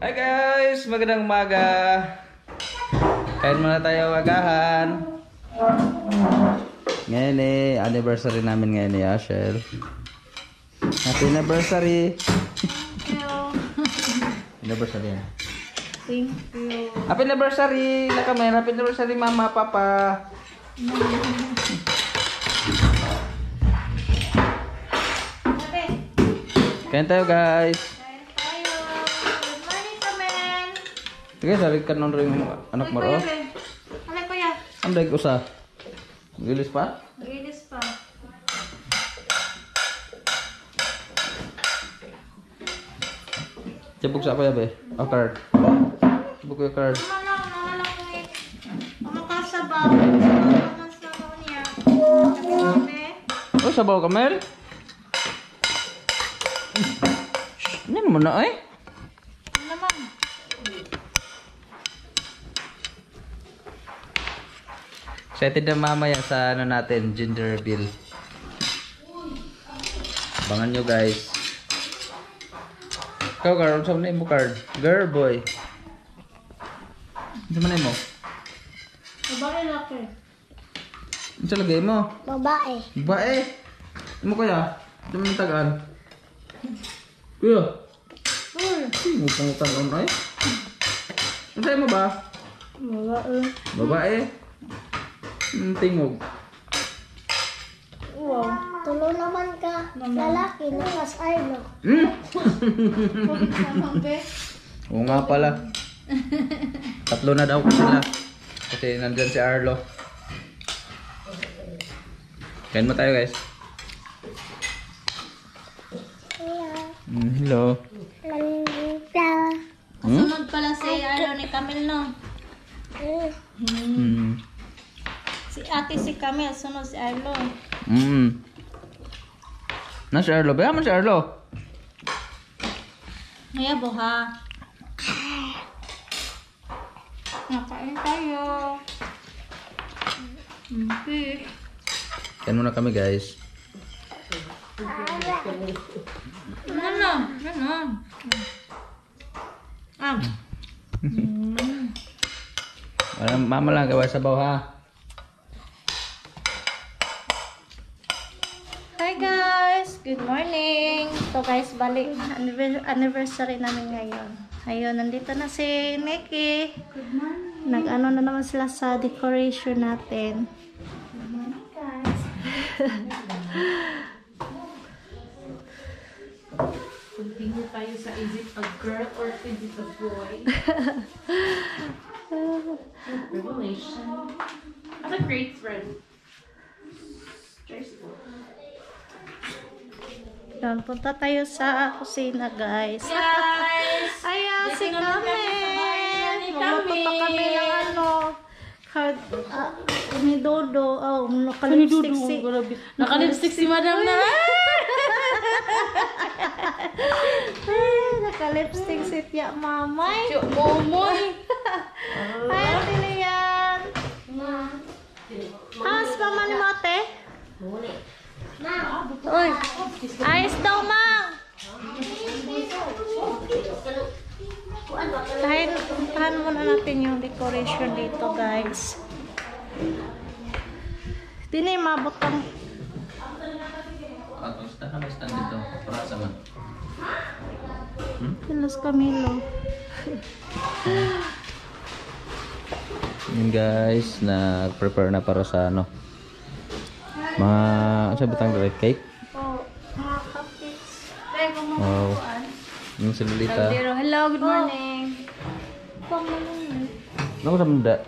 Hi guys! Magandang umaga! Kain muna tayo agahan. Ngayon anniversary namin ngayon ni Ashel. Happy anniversary! Anniversary yan. Thank you. Happy anniversary! Lakamay, happy anniversary mama, papa! Kain tayo guys! Sige, sarig ka nung rin anak mo ro. Alay kuya. Ang daig usa. Gilis pa? Gilis pa. Cebuk sa apa ya be? Oh card. Cebuk ya card. Makasabaw. Makasabaw niya. Oh sabaw kamel? Ini mana eh? Naman. Excited na mamaya sa ano natin, gender bill. Abangan nyo guys. Ikaw card, saan na mo card? Girl, boy. Saan na mo? Babae laki. Saan lagay mo? Babae. Bae. Ano kaya? Saan mo tagaan? Kuya. Utang-utang on ay. Ano sa'yo mo ba? Babae. Babae. Tingog. Wow. Tulo naman ka. Lalaki, nakas Arlo. Oo nga pala. Tatlo na daw sila. Kasi nandyan si Arlo. Kain mo tayo guys. Hello. Lalita. Sunod pala si ni Camille, no? Si ate si Camille, sunod si Arlo. Na si Arlo. Bayaman si Arlo. Maya buha. Nakain tayo. Okay. Kain muna kami guys. Ano? Ah. Mama lang gawa sa baw ha. Hi guys! Good morning! So guys, balik anniversary namin ngayon. Ayun, nandito na si Nikki. Good morning! Nag-ano na naman sila sa decoration natin. Good morning guys! Continue tayo sa is it a girl or is it a boy? Revelation. What a great friend. Doon, punta tayo sa kusina guys. Guys! Ayan, si Camille! Magluto pa kami ng ano. Ni Dodo. Oh, nakalipstick si... Nakalipstick si Madam na. Nakalipstick si Tia Mamay. Momoy. Ay, tiliyan. How's mama ni Mate? Uy, ayos daw, Mang. Puntahan muna natin yung decoration dito, guys. Di na yung mabot ang... Basta kami stand dito. Para sa man. Los Camilo. Yun guys, nag-prepare na para sa ano. Mga, ano sa bitang red cake? Oh, mga cupcakes. Wow. Yung si Lolita. Hello, good morning. Ano ko sa manda?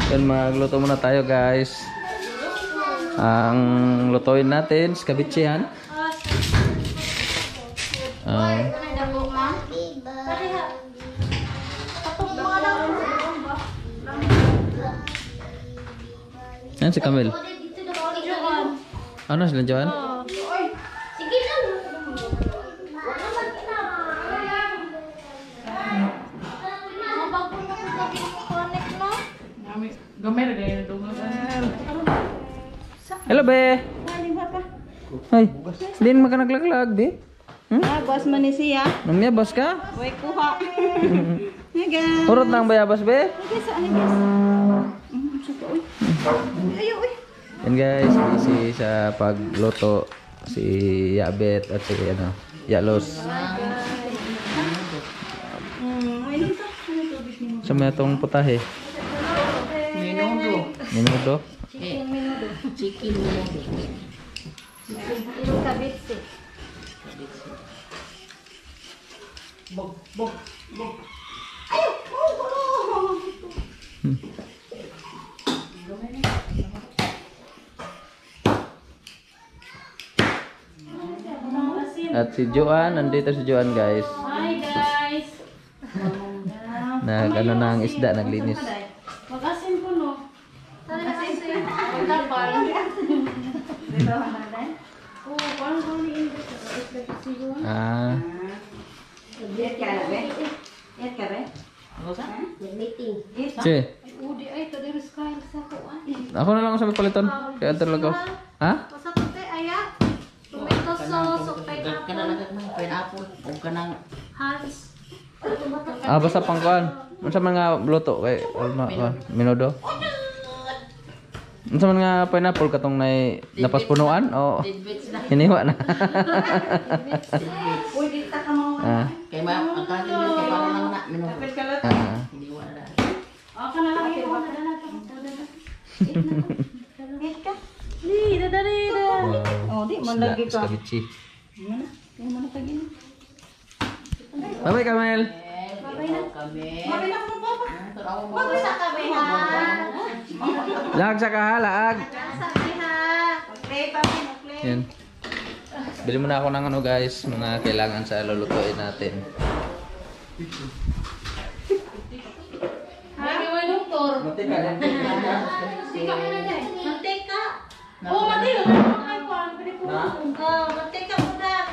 Yan, magluto muna tayo guys. Ang lutuin natin, skabitsihan. Yan si Camille. Ano sila Joan? Sige lang. Gamay na ganyan ito. Hello, be. Ay, din maka naglaglag, be. Boss man ni siya. Namya, boss ka? Uy, kuha. Naga. Urot na ang bayabas, be. Ayo, uy. Yan guys, busy sa pagluto si Yabet at si Yalos. Sa mga itong putahe. Minudo. Chicken minudo. Yung kabitsi. At si Joan, nandito si Joan guys. Hi guys! Ano na ang isda, naglinis. Mag-asin ko no. Mag-asin. Mag-lapal. Oh, parang kung ni-invite ka. It's like si Juan. Ah, si. Udi ay, ito din Kyle sa ko. Ako na lang sa paliton. Kaya talaga. Ha? Basta puti, aya. Tomato sauce, o pineapple o kanang Hans. Ah, basta pangkuan. Unsa man nga luto kay minudo? Unsa man nga pineapple katong napaspunuan o tidbits na hiniwa na? Pwede ta ka mo. Ah. kay ma ang kanang kay para lang na minuto Ah. hindi wala Ako na lang yung mga na Eat ka. Di, dadali na. Oh, di man Isda, lagi ka. Escabeche. Bye-bye, Kamel. kami Mag-isa kami ha. Laag sa kahalaag. Sabi ha. Play pa rin, play. Yan. Bili muna ako ng guys, mga kailangan sa lulutuin natin. Lagi mo yung doktor. Mantika yan. Sika mo na dyan. Mantika. Oh, matilo. Ay, kuhan. Pwede po. Oh, mantika muna.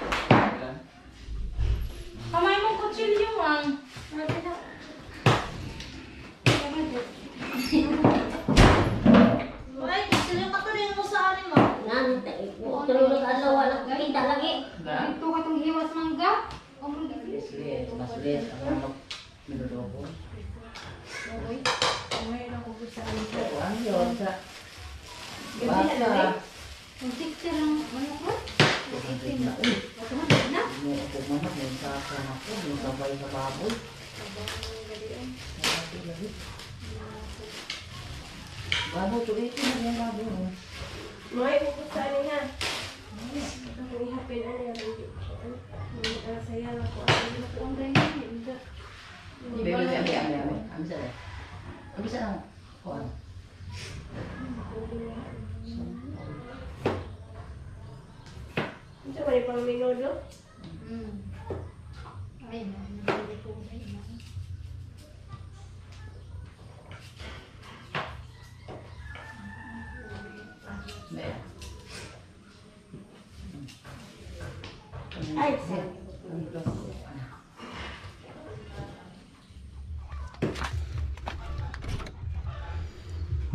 Kamay mo kutsilyo, ang. Ay, sino ka to rin mo sa anin mo? Tulog adlaw wala kita lagi. Ito ka itong hiwas mangga. mas less ang minuto ko ang yun sa basta Muntik ka lang. Ano ko? mo ko mama mo sa ako mo sabay sa baboy baboy tuloy ko na yung baboy May pupunta niya. Ako ihapin na niya. Saya na ko. Ang ganyan. bebe ami sa kuan Ito ba pang minudo? ay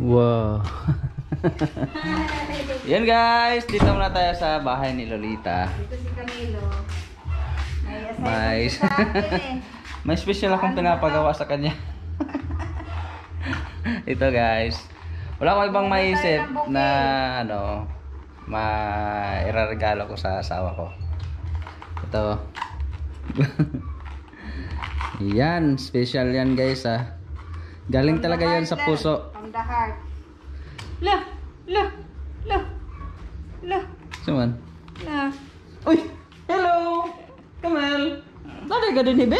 Wow. Yan guys, dito muna tayo sa bahay ni Lolita. Ito si Camilo. May may special akong pinapagawa sa kanya. Ito guys. Wala akong ibang maisip na mairaregalo ko sa asawa ko. Ito. Yan, special yan guys ah. Galing talaga yan sa puso. From the heart. Lah, lah, lah, lah, Suman. lah. Uy! Hello! Kamel! Tadi ka din hibe?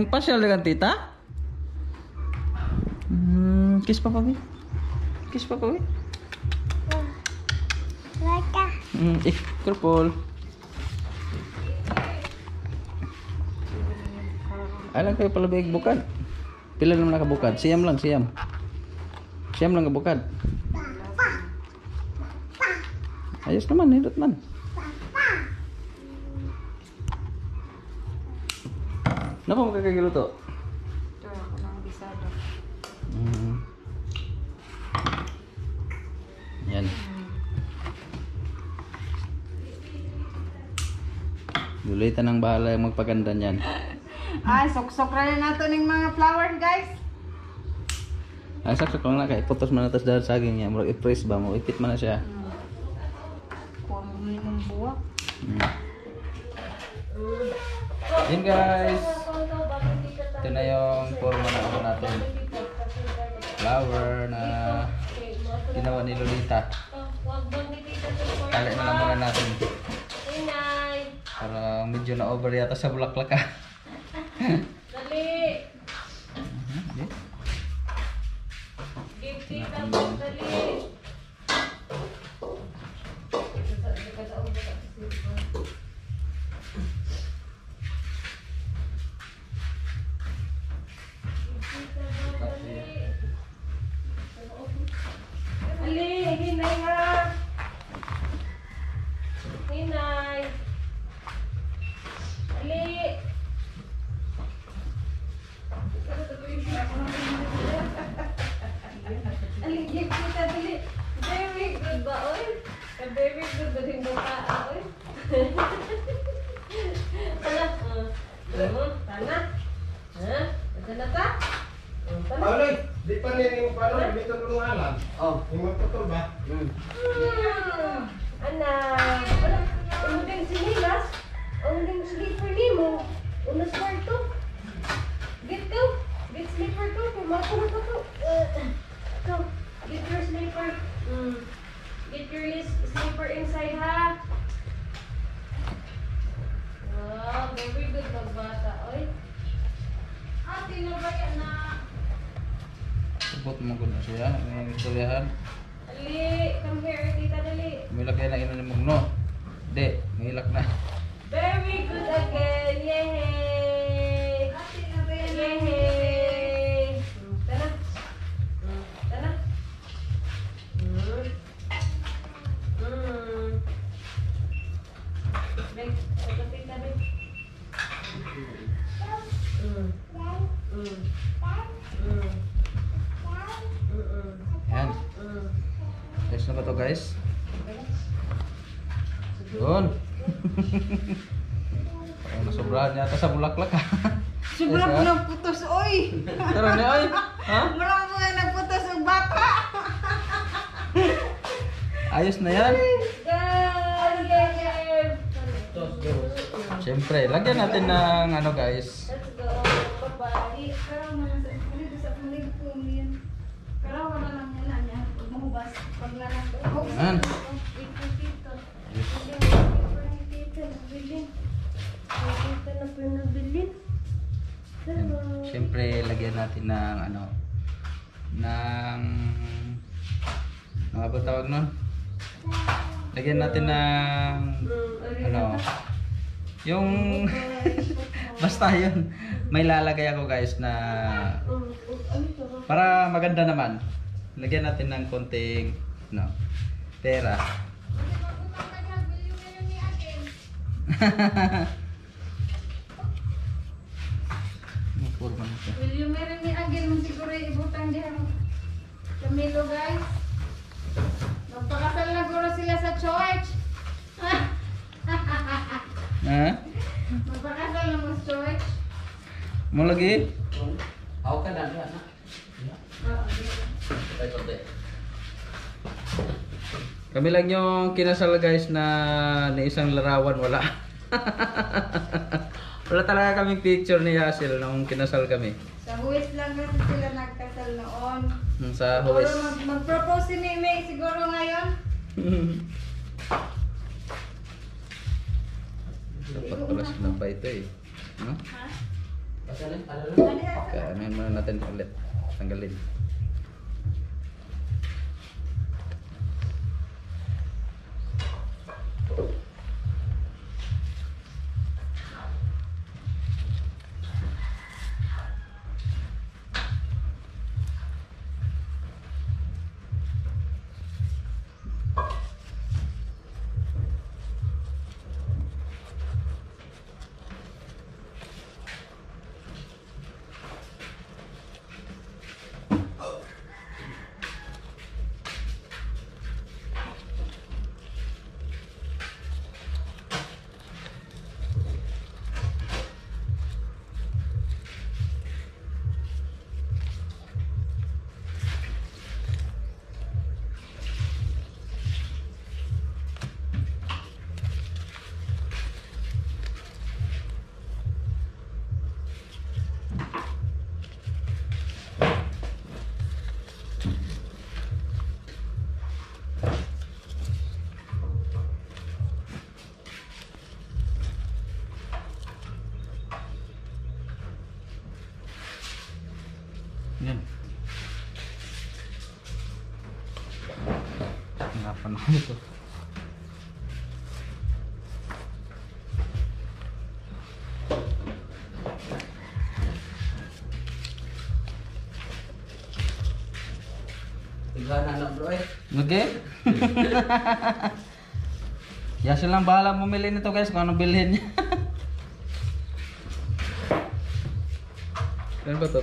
Pasyal dengan tita? Kiss pa kami? Kiss pa kami? Laka. Kurpol. Alam kayo pala ba bukad? Pila naman nakabukad? Siyam lang, siyam. Siyam lang kabukad. Ayos naman, hindot man. Napa mo kakagiluto? Ito ako ng bisado. Yan. Lolita nang bahala yung magpaganda niyan. Ay, sok-sok na nato ng mga flower, guys. Ay, saksak lang na kay putos man natas dahil saging niya. Murag i-press ba mo? Ipit man na siya. Kuha mo ng buwak. Yan guys. Ito na yung forma na ako natin. Flower na ginawa ni Lolita. Tali na lang muna natin. Para medyo na over yata sa bulaklak ka. Dali! Okay. Give tita mo, dali! Ali, hinay nga! Hinay! Ali! Ali, give kita dali! Very good ba, oy? Very good ba din mukha, oy? Tana! Tana! Ha? Tana ta? Tana! Pauloy, di pa nini mo paano dito ko alam. Oh, yung magputol ba? Anak! Umudeng sinilas? Umudeng sleeper ni mo? Unas kwarto? Get ko? Get sleeper ko? Pumato na ko to. Go. Get your sleeper. Get your sleeper inside, ha? Wow, very good magbata, oy. Ate, nabaya na. Support mo ko na siya. May istoryahan. Ali, come here, tita, dali. May lagay na ino ni Mugno. Hindi, may ilak na. Very good again. Yay! Yay! Tana. Tana. Bek, ito tita, bek. Yan. Ayos na ba to guys? Doon. Parang nasobrahan yata sa bulaklak ha. Sobrang ko ng putos, oy! Pero ni ay. Ha? Marami mo nga nagputos ng bata! Ayos na yan. Good! Siyempre, lagyan natin ng ano guys. Let's go. Bye-bye. Yan. Siyempre, lagyan natin ng ano, ng ano ba tawag nun? Lagyan natin ng ano, yung basta yun. May lalagay ako guys na para maganda naman. Lagyan natin ng konting no, pera. Will you marry me again? Mo siguro ibutang diha mo. Camilo, guys. Magpakasal na guro sila sa church. Ha? Magpakasal na mo sa church. Mo lagi? Ako ka na na. Kami lang yung kinasal guys na isang larawan wala. Wala talaga kaming picture ni Yasil nung kinasal kami. Sa huwis lang kasi sila nagkasal noon. Sa Siguro huwes. mag-propose si Mimi siguro ngayon. Dapat pala sinabay ito eh. No? Pasalin, alala. Kaya muna natin ulit. Tanggalin. Yan. Hanapan ko ito. Tigana na bro eh. Okay? Ya silang bahala mamili nito guys kung ano bilhin niya. Yan ba to?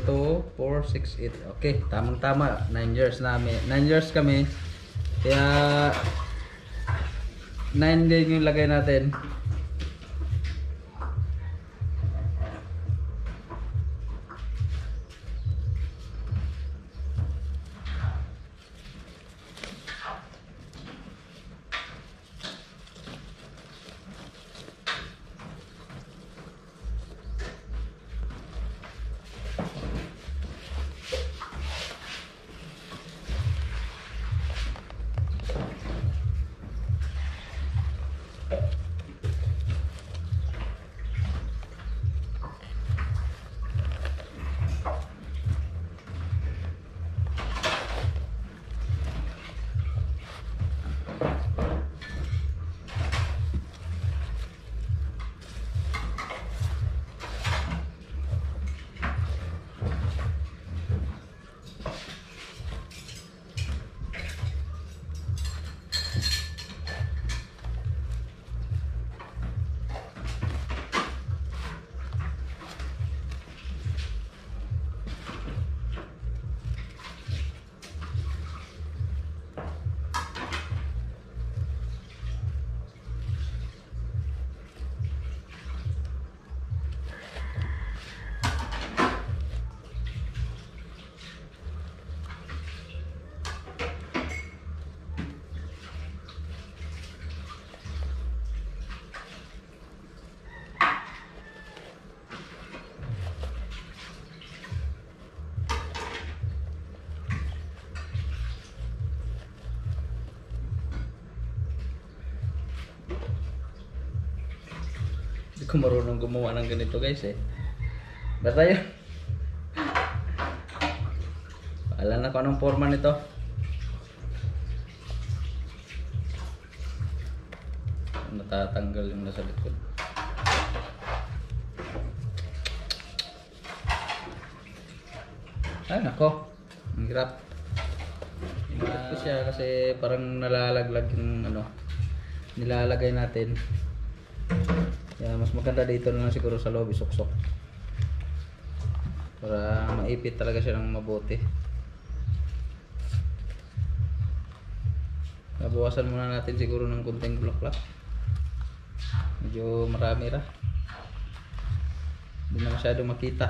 2, 4, 6, 8. Okay, tamang tama. 9 years namin. 9 years kami. Kaya 9 din yung lagay natin. Hindi ko marunong gumawa ng ganito guys eh. Basta yun. Alam na ko anong forma nito. Natatanggal yung nasa likod. Ay nako. Ang hirap. Ito siya kasi parang nalalaglag yung ano nilalagay natin. Kaya mas maganda dito na lang siguro sa loob isuksok. Para maipit talaga siya ng mabuti. Nabawasan muna natin siguro ng kunting bulaklak. Medyo marami ra. Hindi na masyado makita.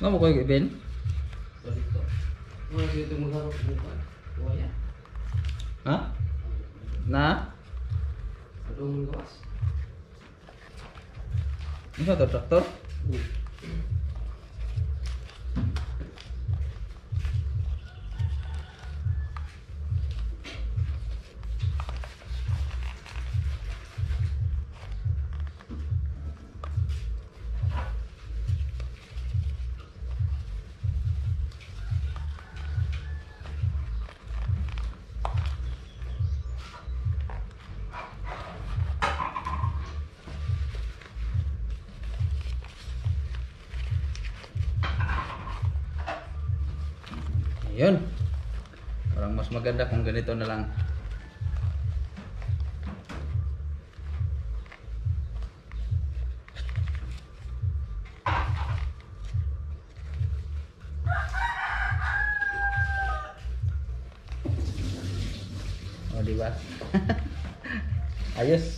Nga mo ko yung event? Dito. Mga dito mo harap bukan. Kuya. Ha? Na? Adong gawas. Ano to, traktor? Ayun. Parang mas maganda kung ganito na lang. Oh, di ba? Ayos.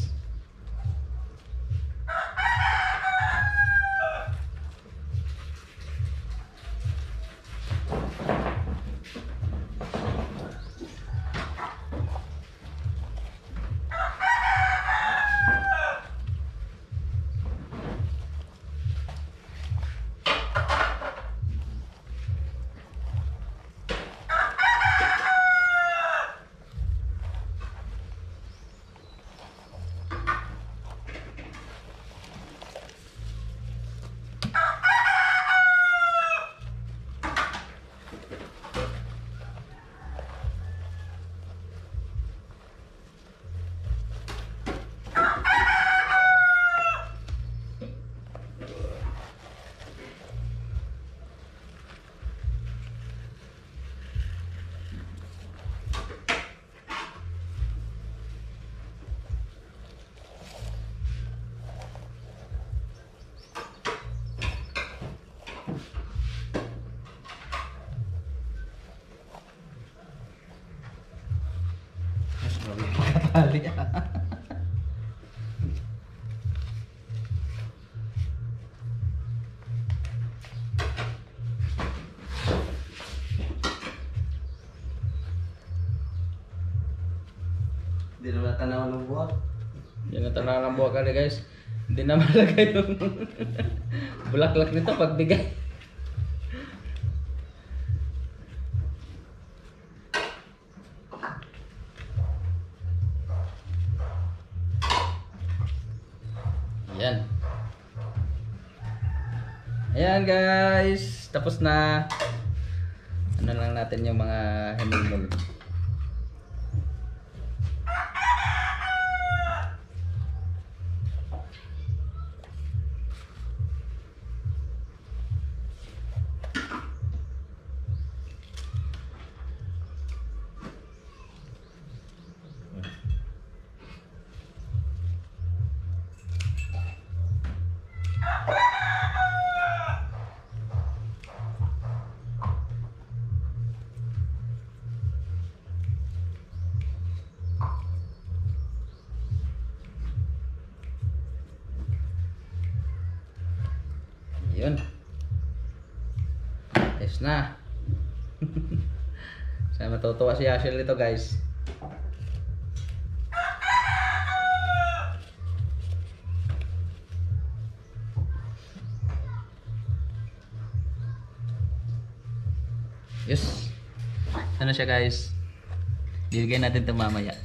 tali. Hindi naman tanaw ng buhat. Yan ang tanaw ng buwak kali guys. Hindi na malagay yung bulaklak nito pagbigay. Yan. Ayan guys, tapos na. Ano lang natin yung mga himulmul. Yun. Ayos na. Sana matutuwa si Ashley nito guys. Yes. Ano siya guys? Bibigyan natin ito mamaya.